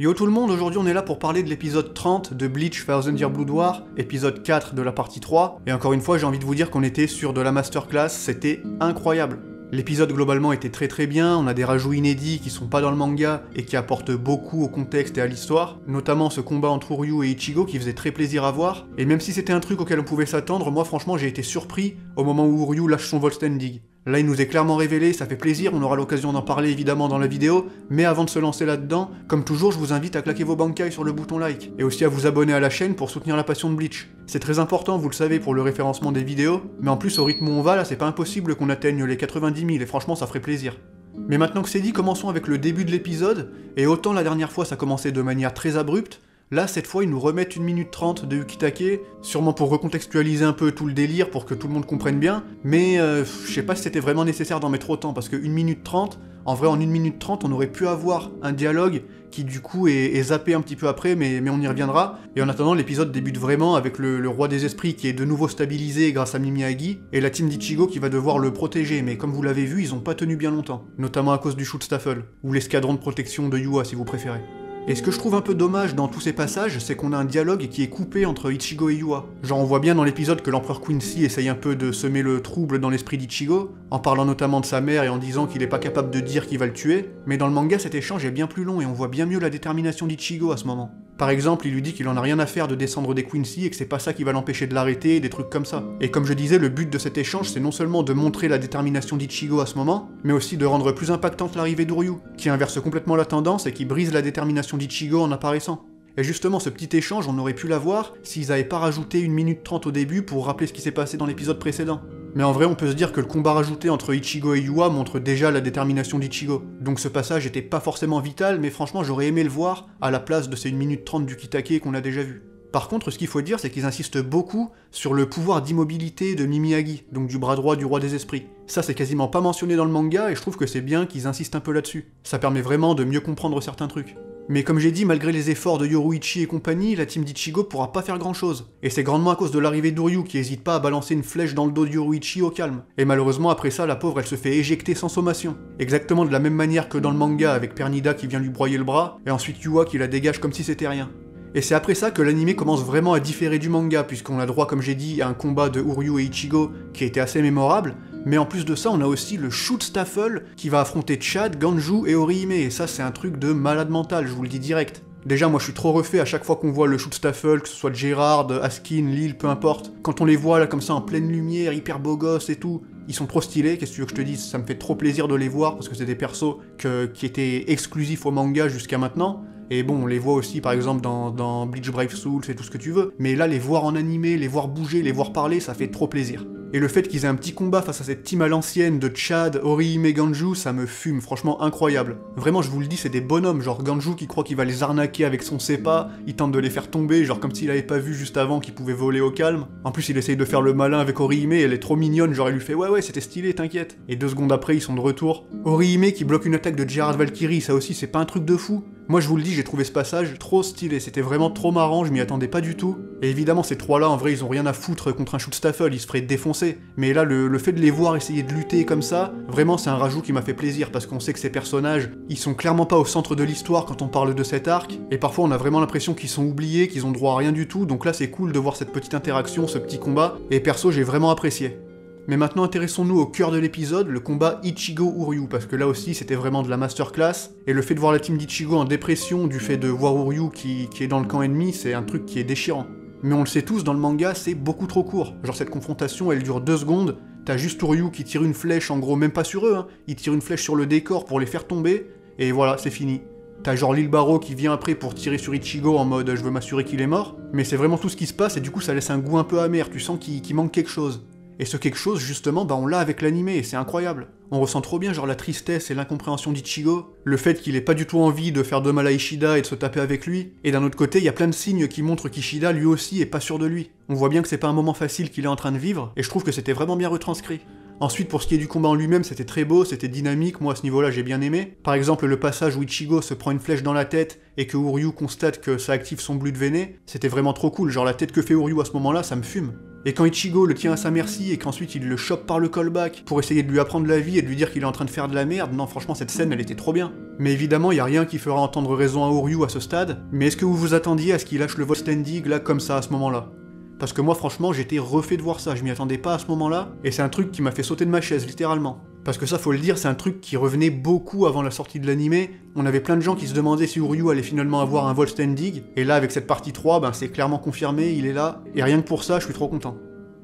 Yo tout le monde, aujourd'hui on est là pour parler de l'épisode 30 de Bleach Thousand Year Blood War, épisode 4 de la partie 3, et encore une fois j'ai envie de vous dire qu'on était sur de la masterclass, c'était incroyable. L'épisode globalement était très bien, on a des rajouts inédits qui sont pas dans le manga et qui apportent beaucoup au contexte et à l'histoire, notamment ce combat entre Uryu et Ichigo qui faisait très plaisir à voir, et même si c'était un truc auquel on pouvait s'attendre, moi franchement j'ai été surpris au moment où Uryu lâche son Volstendig. Là il nous est clairement révélé, ça fait plaisir, on aura l'occasion d'en parler évidemment dans la vidéo, mais avant de se lancer là-dedans, comme toujours je vous invite à claquer vos bankai sur le bouton like, et aussi à vous abonner à la chaîne pour soutenir la passion de Bleach. C'est très important, vous le savez, pour le référencement des vidéos, mais en plus au rythme où on va là c'est pas impossible qu'on atteigne les 90 000 et franchement ça ferait plaisir. Mais maintenant que c'est dit, commençons avec le début de l'épisode, et autant la dernière fois ça commençait de manière très abrupte, là, cette fois, ils nous remettent 1 minute 30 de Ukitake, sûrement pour recontextualiser un peu tout le délire, pour que tout le monde comprenne bien, mais je sais pas si c'était vraiment nécessaire d'en mettre autant, parce que 1 minute 30, en vrai, en 1 minute 30, on aurait pu avoir un dialogue qui du coup est zappé un petit peu après, mais on y reviendra. Et en attendant, l'épisode débute vraiment avec le roi des esprits qui est de nouveau stabilisé grâce à Mimiyagi, et la team d'Ichigo qui va devoir le protéger, mais comme vous l'avez vu, ils ont pas tenu bien longtemps, notamment à cause du Schutzstaffel, ou l'escadron de protection de Yua si vous préférez. Et ce que je trouve un peu dommage dans tous ces passages, c'est qu'on a un dialogue qui est coupé entre Ichigo et Yua. Genre on voit bien dans l'épisode que l'empereur Quincy essaye un peu de semer le trouble dans l'esprit d'Ichigo, en parlant notamment de sa mère et en disant qu'il est pas capable de dire qu'il va le tuer, mais dans le manga cet échange est bien plus long et on voit bien mieux la détermination d'Ichigo à ce moment. Par exemple, il lui dit qu'il en a rien à faire de descendre des Quincy et que c'est pas ça qui va l'empêcher de l'arrêter, des trucs comme ça. Et comme je disais, le but de cet échange c'est non seulement de montrer la détermination d'Ichigo à ce moment, mais aussi de rendre plus impactante l'arrivée d'Uryu, qui inverse complètement la tendance et qui brise la détermination d'Ichigo en apparaissant. Et justement, ce petit échange, on aurait pu l'avoir s'ils avaient pas rajouté 1 minute 30 au début pour rappeler ce qui s'est passé dans l'épisode précédent. Mais en vrai, on peut se dire que le combat rajouté entre Ichigo et Yua montre déjà la détermination d'Ichigo. Donc ce passage était pas forcément vital, mais franchement, j'aurais aimé le voir à la place de ces 1 minute 30 du Kitake qu'on a déjà vu. Par contre, ce qu'il faut dire, c'est qu'ils insistent beaucoup sur le pouvoir d'immobilité de Mimiyagi, donc du bras droit du roi des esprits. Ça, c'est quasiment pas mentionné dans le manga, et je trouve que c'est bien qu'ils insistent un peu là-dessus. Ça permet vraiment de mieux comprendre certains trucs. Mais comme j'ai dit, malgré les efforts de Yoruichi et compagnie, la team d'Ichigo pourra pas faire grand chose. Et c'est grandement à cause de l'arrivée d'Uryu qui hésite pas à balancer une flèche dans le dos de Yoruichi au calme. Et malheureusement après ça, la pauvre elle se fait éjecter sans sommation. Exactement de la même manière que dans le manga avec Pernida qui vient lui broyer le bras, et ensuite Yua qui la dégage comme si c'était rien. Et c'est après ça que l'anime commence vraiment à différer du manga, puisqu'on a droit, comme j'ai dit, à un combat de Uryu et Ichigo qui a été assez mémorable, mais en plus de ça, on a aussi le Schutzstaffel qui va affronter Chad, Ganju et Orihime, et ça c'est un truc de malade mental, je vous le dis direct. Déjà, moi je suis trop refait à chaque fois qu'on voit le Schutzstaffel, que ce soit Gérard, Askin, Lille, peu importe. Quand on les voit là comme ça en pleine lumière, hyper beaux gosses et tout, ils sont trop stylés, qu'est-ce que tu veux que je te dise, ça me fait trop plaisir de les voir parce que c'est des persos qui étaient exclusifs au manga jusqu'à maintenant. Et bon, on les voit aussi par exemple dans Bleach Brave Souls et tout ce que tu veux, mais là les voir en animé, les voir bouger, les voir parler, ça fait trop plaisir. Et le fait qu'ils aient un petit combat face à cette team à l'ancienne de Chad, Orihime et Ganju, ça me fume, franchement incroyable. Vraiment, je vous le dis, c'est des bonhommes, genre Ganju qui croit qu'il va les arnaquer avec son Seppa, il tente de les faire tomber, genre comme s'il avait pas vu juste avant qu'ils pouvaient voler au calme. En plus, il essaye de faire le malin avec Orihime, elle est trop mignonne, genre elle lui fait ouais c'était stylé, t'inquiète. Et 2 secondes après, ils sont de retour. Orihime qui bloque une attaque de Gerard Valkyrie, ça aussi c'est pas un truc de fou. Moi je vous le dis, j'ai trouvé ce passage trop stylé, c'était vraiment trop marrant, je m'y attendais pas du tout. Et évidemment ces trois-là, en vrai, ils ont rien à foutre contre un Schutzstaffel, ils se feraient défoncer. Mais là, le fait de les voir essayer de lutter comme ça, vraiment c'est un rajout qui m'a fait plaisir, parce qu'on sait que ces personnages, ils sont clairement pas au centre de l'histoire quand on parle de cet arc, et parfois on a vraiment l'impression qu'ils sont oubliés, qu'ils ont droit à rien du tout, donc là c'est cool de voir cette petite interaction, ce petit combat, et perso j'ai vraiment apprécié. Mais maintenant intéressons-nous au cœur de l'épisode, le combat Ichigo-Uryu, parce que là aussi c'était vraiment de la masterclass, et le fait de voir la team d'Ichigo en dépression du fait de voir Uryu qui est dans le camp ennemi, c'est un truc qui est déchirant. Mais on le sait tous, dans le manga, c'est beaucoup trop court. Genre cette confrontation, elle dure 2 secondes, t'as juste Uryu qui tire une flèche, en gros même pas sur eux, hein. Il tire une flèche sur le décor pour les faire tomber, et voilà, c'est fini. T'as genre Lil Baro qui vient après pour tirer sur Ichigo en mode je veux m'assurer qu'il est mort, mais c'est vraiment tout ce qui se passe et du coup ça laisse un goût un peu amer, tu sens qu'il manque quelque chose. Et ce quelque chose, justement, bah on l'a avec l'anime, et c'est incroyable. On ressent trop bien genre la tristesse et l'incompréhension d'Ichigo, le fait qu'il ait pas du tout envie de faire de mal à Ishida et de se taper avec lui, et d'un autre côté, il y a plein de signes qui montrent qu'Ishida, lui aussi, est pas sûr de lui. On voit bien que c'est pas un moment facile qu'il est en train de vivre, et je trouve que c'était vraiment bien retranscrit. Ensuite, pour ce qui est du combat en lui-même, c'était très beau, c'était dynamique, moi à ce niveau-là j'ai bien aimé. Par exemple, le passage où Ichigo se prend une flèche dans la tête et que Uryu constate que ça active son Blood Veiné, c'était vraiment trop cool, genre la tête que fait Uryu à ce moment-là, ça me fume. Et quand Ichigo le tient à sa merci et qu'ensuite il le chope par le callback pour essayer de lui apprendre la vie et de lui dire qu'il est en train de faire de la merde, non franchement cette scène elle était trop bien. Mais évidemment y a rien qui fera entendre raison à Oryuu à ce stade, mais est-ce que vous vous attendiez à ce qu'il lâche le Volt Standing là comme ça à ce moment-là? Parce que moi franchement j'étais refait de voir ça, je m'y attendais pas à ce moment-là, et c'est un truc qui m'a fait sauter de ma chaise littéralement. Parce que ça faut le dire, c'est un truc qui revenait beaucoup avant la sortie de l'animé, on avait plein de gens qui se demandaient si Oryuu allait finalement avoir un Volt Standing, et là avec cette partie 3, ben c'est clairement confirmé, il est là, et rien que pour ça je suis trop content.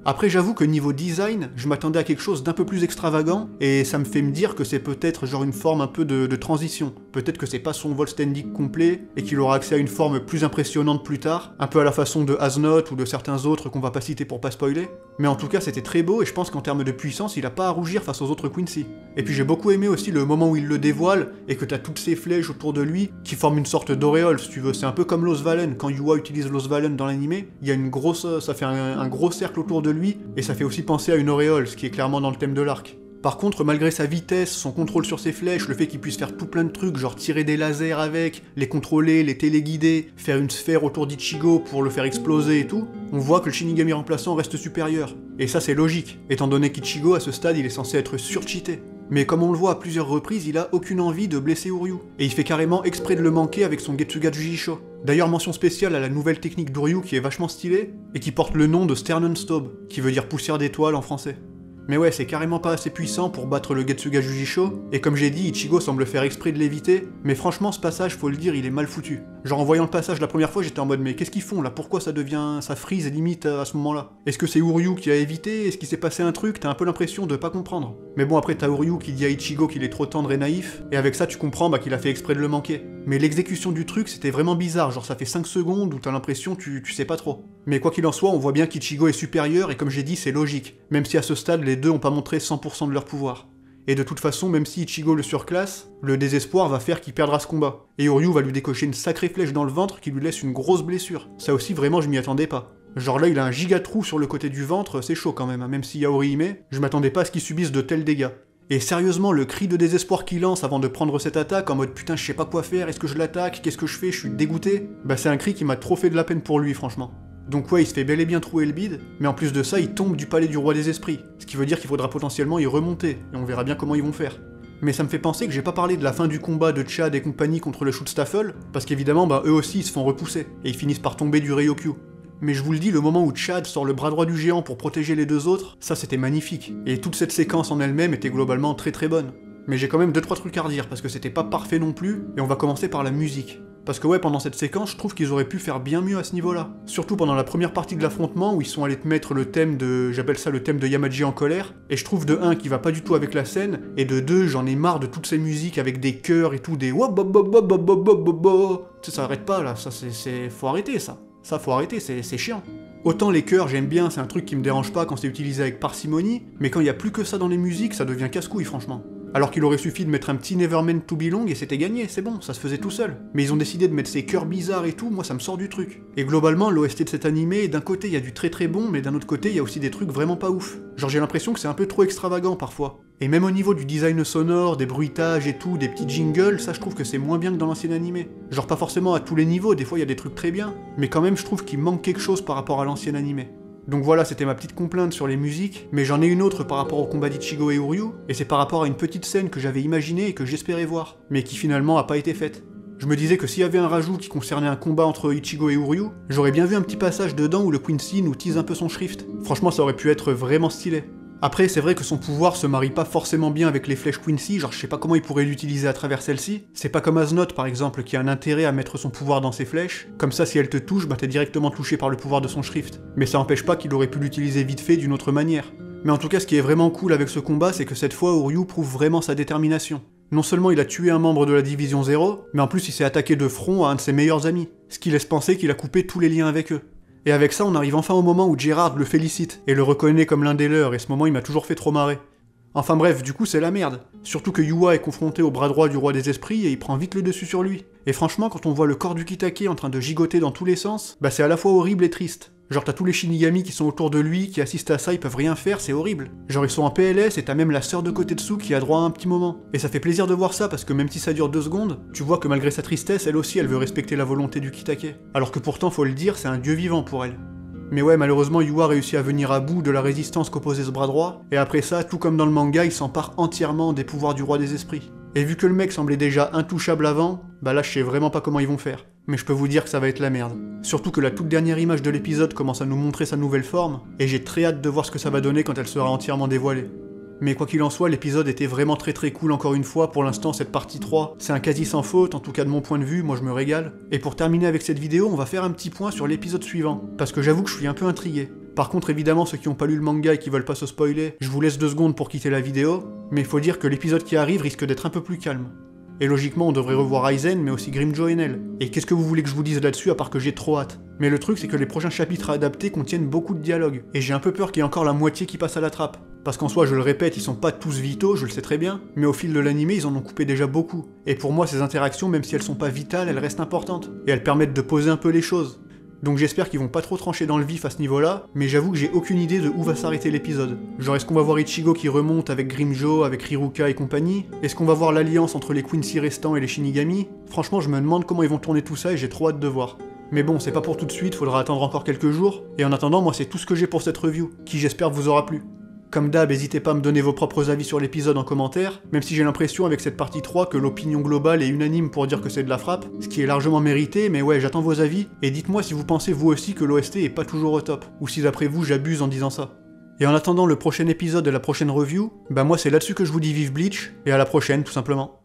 Après j'avoue que niveau design, je m'attendais à quelque chose d'un peu plus extravagant, et ça me fait me dire que c'est peut-être genre une forme un peu de transition. Peut-être que c'est pas son Volt Standing complet, et qu'il aura accès à une forme plus impressionnante plus tard, un peu à la façon de Asnoth ou de certains autres qu'on va pas citer pour pas spoiler. Mais en tout cas c'était très beau, et je pense qu'en termes de puissance, il a pas à rougir face aux autres Quincy. Et puis j'ai beaucoup aimé aussi le moment où il le dévoile, et que t'as toutes ces flèches autour de lui, qui forment une sorte d'auréole si tu veux, c'est un peu comme l'Osvalen, quand Yua utilise l'Osvalen dans l'animé, il y a une grosse, ça fait un gros cercle autour de lui, et ça fait aussi penser à une auréole, ce qui est clairement dans le thème de l'arc. Par contre, malgré sa vitesse, son contrôle sur ses flèches, le fait qu'il puisse faire tout plein de trucs, genre tirer des lasers avec, les contrôler, les téléguider, faire une sphère autour d'Ichigo pour le faire exploser et tout, on voit que le Shinigami remplaçant reste supérieur. Et ça c'est logique, étant donné qu'Ichigo à ce stade il est censé être surcheaté. Mais comme on le voit à plusieurs reprises, il a aucune envie de blesser Oryuu, et il fait carrément exprès de le manquer avec son Getsuga Jujisho. D'ailleurs mention spéciale à la nouvelle technique d'Oryuu qui est vachement stylée, et qui porte le nom de Sternenstaub, qui veut dire poussière d'étoile en français. Mais ouais, c'est carrément pas assez puissant pour battre le Getsuga Jujisho, et comme j'ai dit, Ichigo semble faire exprès de l'éviter, mais franchement ce passage, faut le dire, il est mal foutu. Genre en voyant le passage la première fois, j'étais en mode mais qu'est-ce qu'ils font là? Pourquoi ça freeze limite à ce moment-là? Est-ce que c'est Oryuu qui a évité? Est-ce qu'il s'est passé un truc? T'as un peu l'impression de pas comprendre. Mais bon après t'as Oryuu qui dit à Ichigo qu'il est trop tendre et naïf, et avec ça tu comprends qu'il a fait exprès de le manquer. Mais l'exécution du truc c'était vraiment bizarre, genre ça fait 5 secondes où t'as l'impression tu sais pas trop. Mais quoi qu'il en soit, on voit bien qu'Ichigo est supérieur, et comme j'ai dit c'est logique, même si à ce stade les deux ont pas montré 100% de leur pouvoir. Et de toute façon, même si Ichigo le surclasse, le désespoir va faire qu'il perdra ce combat. Et Oryuu va lui décocher une sacrée flèche dans le ventre qui lui laisse une grosse blessure. Ça aussi vraiment je m'y attendais pas. Genre là il a un giga trou sur le côté du ventre, c'est chaud quand même, hein. Même si Yaori y met, je m'attendais pas à ce qu'il subisse de tels dégâts. Et sérieusement, le cri de désespoir qu'il lance avant de prendre cette attaque, en mode putain je sais pas quoi faire, est-ce que je l'attaque, qu'est-ce que je fais, je suis dégoûté, bah c'est un cri qui m'a trop fait de la peine pour lui franchement. Donc ouais, il se fait bel et bien trouer le bide, mais en plus de ça, il tombe du palais du roi des esprits, ce qui veut dire qu'il faudra potentiellement y remonter, et on verra bien comment ils vont faire. Mais ça me fait penser que j'ai pas parlé de la fin du combat de Chad et compagnie contre le Schutzstaffel, parce qu'évidemment, bah eux aussi ils se font repousser, et ils finissent par tomber du Ryokyu. Mais je vous le dis, le moment où Chad sort le bras droit du géant pour protéger les deux autres, ça c'était magnifique, et toute cette séquence en elle-même était globalement très très bonne. Mais j'ai quand même 2-3 trucs à redire, parce que c'était pas parfait non plus, et on va commencer par la musique. Parce que ouais, pendant cette séquence, je trouve qu'ils auraient pu faire bien mieux à ce niveau-là. Surtout pendant la première partie de l'affrontement, où ils sont allés te mettre le thème de... j'appelle ça le thème de Yamaji en colère, et je trouve de 1 qui va pas du tout avec la scène, et de 2, j'en ai marre de toutes ces musiques avec des chœurs et tout, des... ça arrête pas là, ça c'est... faut arrêter ça. Ça faut arrêter, c'est chiant. Autant les chœurs j'aime bien, c'est un truc qui me dérange pas quand c'est utilisé avec parcimonie, mais quand il y a plus que ça dans les musiques, ça devient casse-couille franchement. Alors qu'il aurait suffi de mettre un petit Nevermind to Belong et c'était gagné, c'est bon, ça se faisait tout seul. Mais ils ont décidé de mettre ces chœurs bizarres et tout, moi ça me sort du truc. Et globalement, l'OST de cet animé, d'un côté il y a du très très bon, mais d'un autre côté il y a aussi des trucs vraiment pas ouf. Genre j'ai l'impression que c'est un peu trop extravagant parfois. Et même au niveau du design sonore, des bruitages et tout, des petits jingles, ça je trouve que c'est moins bien que dans l'ancien animé. Genre pas forcément à tous les niveaux, des fois il y a des trucs très bien, mais quand même je trouve qu'il manque quelque chose par rapport à l'ancien animé. Donc voilà, c'était ma petite complainte sur les musiques, mais j'en ai une autre par rapport au combat d'Ichigo et Oryuu, et c'est par rapport à une petite scène que j'avais imaginée et que j'espérais voir, mais qui finalement a pas été faite. Je me disais que s'il y avait un rajout qui concernait un combat entre Ichigo et Oryuu, j'aurais bien vu un petit passage dedans où le Quincy nous tease un peu son shrift. Franchement ça aurait pu être vraiment stylé. Après, c'est vrai que son pouvoir se marie pas forcément bien avec les flèches Quincy, genre je sais pas comment il pourrait l'utiliser à travers celle-ci. C'est pas comme Asnoth par exemple, qui a un intérêt à mettre son pouvoir dans ses flèches. Comme ça, si elle te touche, bah t'es directement touché par le pouvoir de son shrift. Mais ça empêche pas qu'il aurait pu l'utiliser vite fait d'une autre manière. Mais en tout cas, ce qui est vraiment cool avec ce combat, c'est que cette fois, Oryuu prouve vraiment sa détermination. Non seulement il a tué un membre de la Division 0, mais en plus il s'est attaqué de front à un de ses meilleurs amis. Ce qui laisse penser qu'il a coupé tous les liens avec eux. Et avec ça, on arrive enfin au moment où Gerard le félicite, et le reconnaît comme l'un des leurs, et ce moment il m'a toujours fait trop marrer. Enfin bref, du coup c'est la merde. Surtout que Yua est confronté au bras droit du roi des esprits, et il prend vite le dessus sur lui. Et franchement, quand on voit le corps du Kitake en train de gigoter dans tous les sens, bah c'est à la fois horrible et triste. Genre t'as tous les Shinigami qui sont autour de lui, qui assistent à ça, ils peuvent rien faire, c'est horrible. Genre ils sont en PLS et t'as même la sœur de Kotetsu qui a droit à un petit moment. Et ça fait plaisir de voir ça parce que même si ça dure 2 secondes, tu vois que malgré sa tristesse, elle aussi elle veut respecter la volonté du Kitake. Alors que pourtant faut le dire, c'est un dieu vivant pour elle. Mais ouais, malheureusement, Yua réussit à venir à bout de la résistance qu'opposait ce bras droit, et après ça, tout comme dans le manga, il s'empare entièrement des pouvoirs du roi des esprits. Et vu que le mec semblait déjà intouchable avant, bah là je sais vraiment pas comment ils vont faire. Mais je peux vous dire que ça va être la merde. Surtout que la toute dernière image de l'épisode commence à nous montrer sa nouvelle forme, et j'ai très hâte de voir ce que ça va donner quand elle sera entièrement dévoilée. Mais quoi qu'il en soit, l'épisode était vraiment très cool encore une fois. Pour l'instant, cette partie 3, c'est un quasi sans faute, en tout cas de mon point de vue, moi je me régale. Et pour terminer avec cette vidéo, on va faire un petit point sur l'épisode suivant, parce que j'avoue que je suis un peu intrigué. Par contre, évidemment, ceux qui n'ont pas lu le manga et qui veulent pas se spoiler, je vous laisse 2 secondes pour quitter la vidéo, mais il faut dire que l'épisode qui arrive risque d'être un peu plus calme. Et logiquement, on devrait revoir Aizen, mais aussi Grimmjow et Enel. Et qu'est-ce que vous voulez que je vous dise là-dessus, à part que j'ai trop hâte? Mais le truc, c'est que les prochains chapitres adaptés contiennent beaucoup de dialogues, et j'ai un peu peur qu'il y ait encore la moitié qui passe à la trappe. Parce qu'en soi, je le répète, ils sont pas tous vitaux, je le sais très bien, mais au fil de l'animé, ils en ont coupé déjà beaucoup. Et pour moi, ces interactions, même si elles sont pas vitales, elles restent importantes. Et elles permettent de poser un peu les choses. Donc j'espère qu'ils vont pas trop trancher dans le vif à ce niveau-là, mais j'avoue que j'ai aucune idée de où va s'arrêter l'épisode. Genre est-ce qu'on va voir Ichigo qui remonte avec Grimmjow, avec Riruka et compagnie? Est-ce qu'on va voir l'alliance entre les Quincy restants et les Shinigami? Franchement, je me demande comment ils vont tourner tout ça et j'ai trop hâte de voir. Mais bon, c'est pas pour tout de suite, faudra attendre encore quelques jours, et en attendant, moi c'est tout ce que j'ai pour cette review, qui j'espère vous aura plu. Comme d'hab, n'hésitez pas à me donner vos propres avis sur l'épisode en commentaire, même si j'ai l'impression avec cette partie 3 que l'opinion globale est unanime pour dire que c'est de la frappe, ce qui est largement mérité, mais ouais, j'attends vos avis, et dites-moi si vous pensez vous aussi que l'OST est pas toujours au top, ou si d'après vous j'abuse en disant ça. Et en attendant le prochain épisode de la prochaine review, bah moi c'est là-dessus que je vous dis vive Bleach, et à la prochaine tout simplement.